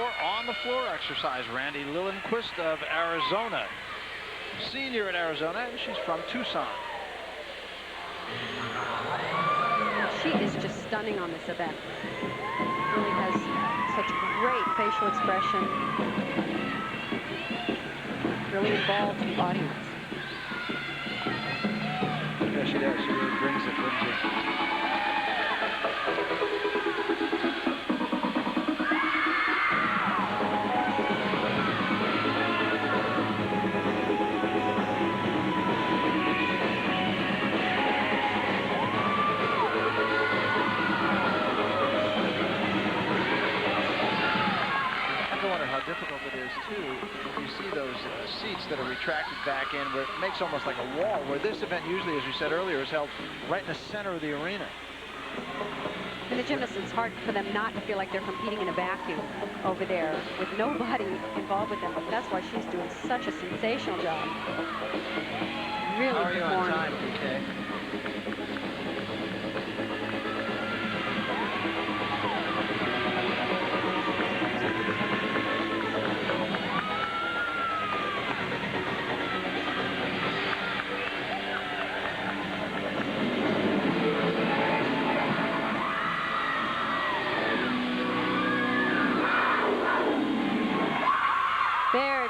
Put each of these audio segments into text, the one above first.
for on-the-floor exercise. Randy Lillenquist of Arizona. Senior at Arizona, and she's from Tucson. She is just stunning on this event. Really has such great facial expression. Really involves the audience. Yeah, she does. She really brings it, doesn't she? Difficult it is too when you see those seats that are retracted back in, where it makes almost like a wall, where this event usually, as we said earlier, is held right in the center of the arena. And the gymnasts, it's hard for them not to feel like they're competing in a vacuum over there with nobody involved with them. That's why she's doing such a sensational job. Really How are you on time, performing. PK?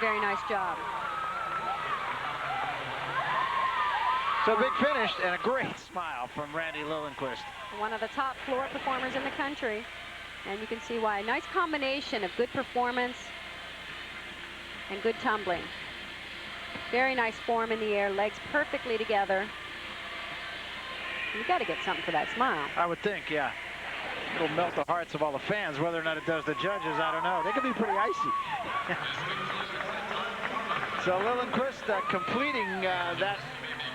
Very nice job. So big finish and a great smile from Randy Lillenquist. One of the top floor performers in the country. And you can see why. Nice combination of good performance and good tumbling. Very nice form in the air, legs perfectly together. You got to get something for that smile. I would think, yeah. It'll melt the hearts of all the fans. Whether or not it does the judges, I don't know. They could be pretty icy. So Lillenquist completing that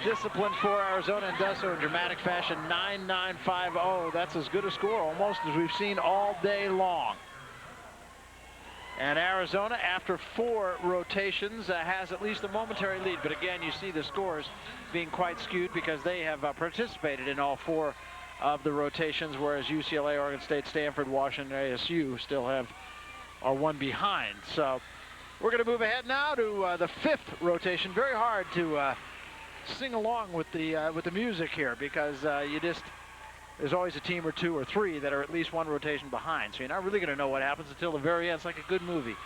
discipline for Arizona, and does so in dramatic fashion. 9.950. That's as good a score almost as we've seen all day long. And Arizona, after 4 rotations, has at least a momentary lead. But again, you see the scores being quite skewed because they have participated in all 4 of the rotations, whereas UCLA, Oregon State, Stanford, Washington, ASU still are one behind. So we're going to move ahead now to the 5th rotation. Very hard to sing along with the music here because there's always a team or 2 or 3 that are at least 1 rotation behind. So you're not really going to know what happens until the very end. It's like a good movie.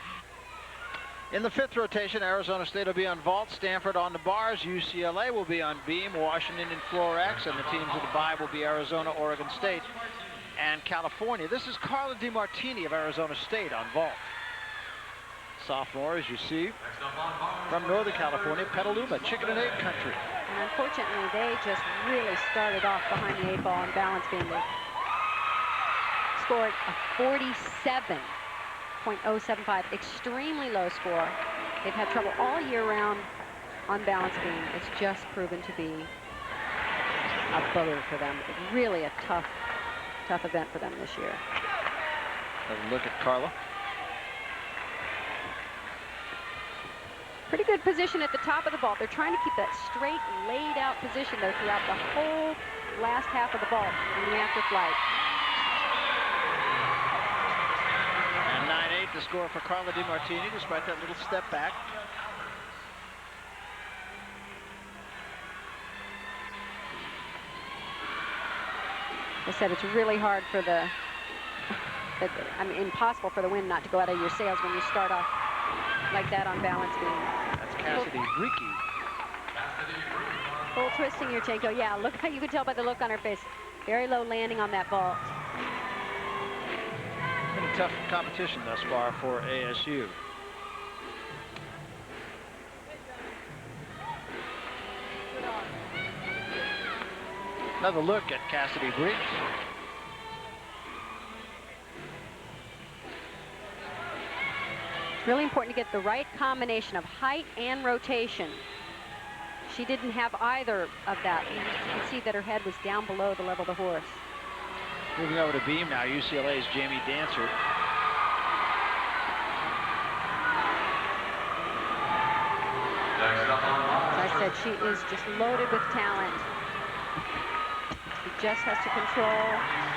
In the 5th rotation, Arizona State will be on vault, Stanford on the bars, UCLA will be on beam, Washington in floor X, and the teams of the bye will be Arizona, Oregon State, and California. This is Carla DiMartini of Arizona State on vault. Sophomore, as you see, from Northern California, Petaluma, chicken and egg country. And unfortunately, they just really started off behind the 8 ball on balance beam. They scored a 47.075, extremely low score. They've had trouble all year round on balance beam. It's just proven to be a blow for them. Really a tough event for them this year. Have a look at Carla. Pretty good position at the top of the vault. They're trying to keep that straight, laid out position though throughout the whole last half of the vault in the after flight. And 9.8 the score for Carla DiMartini, despite that little step back. I said it's really hard for impossible for the wind not to go out of your sails when you start off like that on balance beam. That's Cassidy Bricky. Full twisting your Chenko. Yeah, look how you can tell by the look on her face. Very low landing on that vault. Been a tough competition thus far for ASU. Another look at Cassidy Bricky. It's really important to get the right combination of height and rotation. She didn't have either of that. You can see that her head was down below the level of the horse. Moving over to beam now, UCLA's Jamie Dancer. As I said, she is just loaded with talent. She just has to control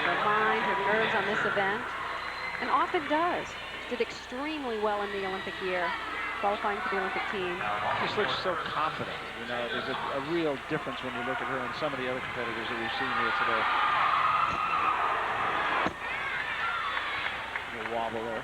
her mind, her nerves on this event, and often does. did extremely well in the Olympic year, qualifying for the Olympic team. Just looks so confident. You know, there's a real difference when you look at her and some of the other competitors that we've seen here today. A wobble there.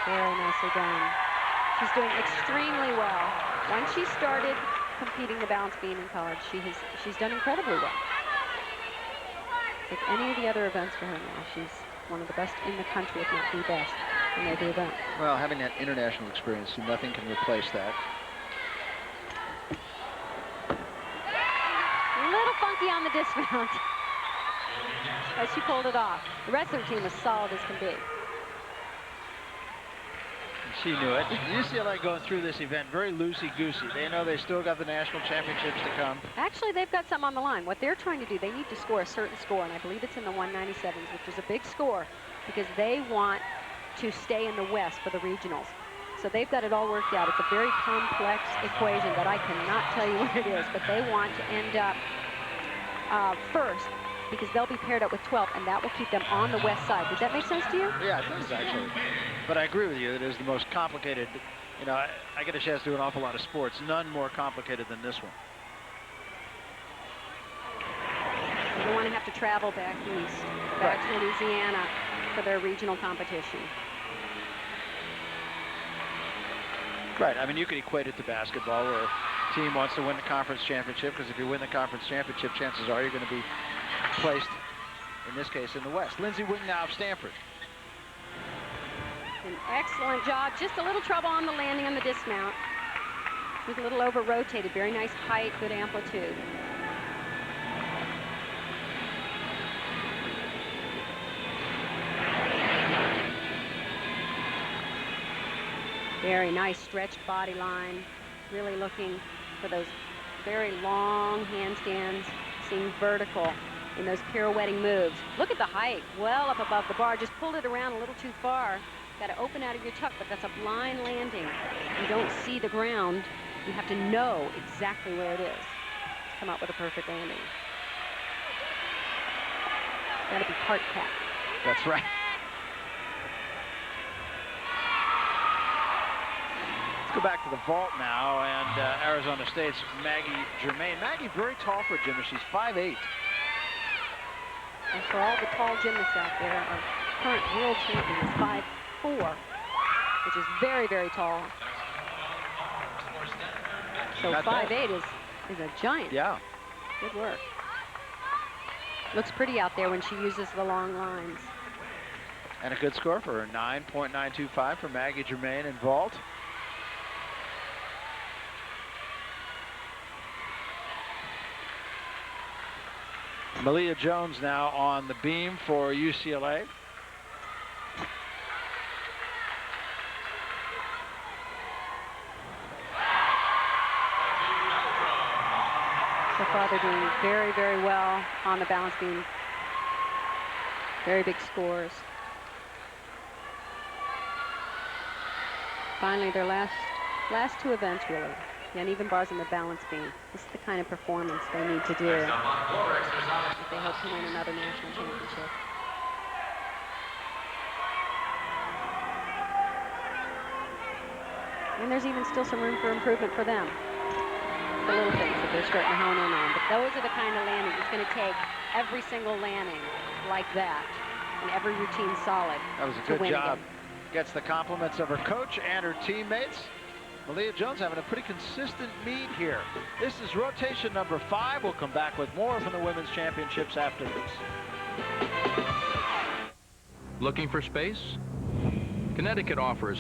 Very nicely done. She's doing extremely well. Once she started competing the balance beam in college, she's done incredibly well. Like any of the other events for her now, she's one of the best in the country, if not the best, in every event. Well, having that international experience, nothing can replace that. A little funky on the dismount. But she pulled it off. The rest of the team was solid as can be. She knew it. UCLA going through this event very loosey-goosey. They know they still got the national championships to come. Actually, they've got something on the line. What they're trying to do, they need to score a certain score, and I believe it's in the 197s, which is a big score, because they want to stay in the West for the regionals. So they've got it all worked out. It's a very complex equation that I cannot tell you what it is, but they want to end up first, because they'll be paired up with 12, and that will keep them on the west side. Did that make sense to you? Yeah, it does, actually. But I agree with you. It is the most complicated. You know, I get a chance to do an awful lot of sports. None more complicated than this one. They don't want to have to travel back east, back to Louisiana for their regional competition. Right. I mean, you could equate it to basketball, where a team wants to win the conference championship, because if you win the conference championship, chances are you're going to be placed, in this case, in the West. Lindsay Wing now of Stanford. An excellent job. Just a little trouble on the landing on the dismount. She was a little over-rotated. Very nice height, good amplitude. Very nice stretched body line. Really looking for those very long handstands, seeing vertical in those pirouetting moves. Look at the height, well up above the bar. Just pulled it around a little too far. Got to open out of your tuck, but that's a blind landing. You don't see the ground. You have to know exactly where it is to come up with a perfect landing. Got to be part PAC. That's right. Let's go back to the vault now, and Arizona State's Maggie Germain. Maggie, very tall for a gymnast. She's 5'8". And for all the tall gymnasts out there, our current world champion is 5'4", which is very, very tall. So 5'8" is a giant. Yeah. Good work. Looks pretty out there when she uses the long lines. And a good score for her, 9.925 for Maggie Germain in vault. Malia Jones now on the beam for UCLA. So far they're doing very, very well on the balance beam. Very big scores. Finally, their last two events, really. The uneven bars and the balance beam. This is the kind of performance they need to do if they hope to win another national championship. And there's even still some room for improvement for them. The little things that they're starting to hone in on. But those are the kind of landings it's going to take every single landing like that and every routine solid. That was a good job. Gets the compliments of her coach and her teammates. Malia Jones having a pretty consistent meet here. This is rotation number 5. We'll come back with more from the Women's Championships after this. Looking for space? Connecticut offers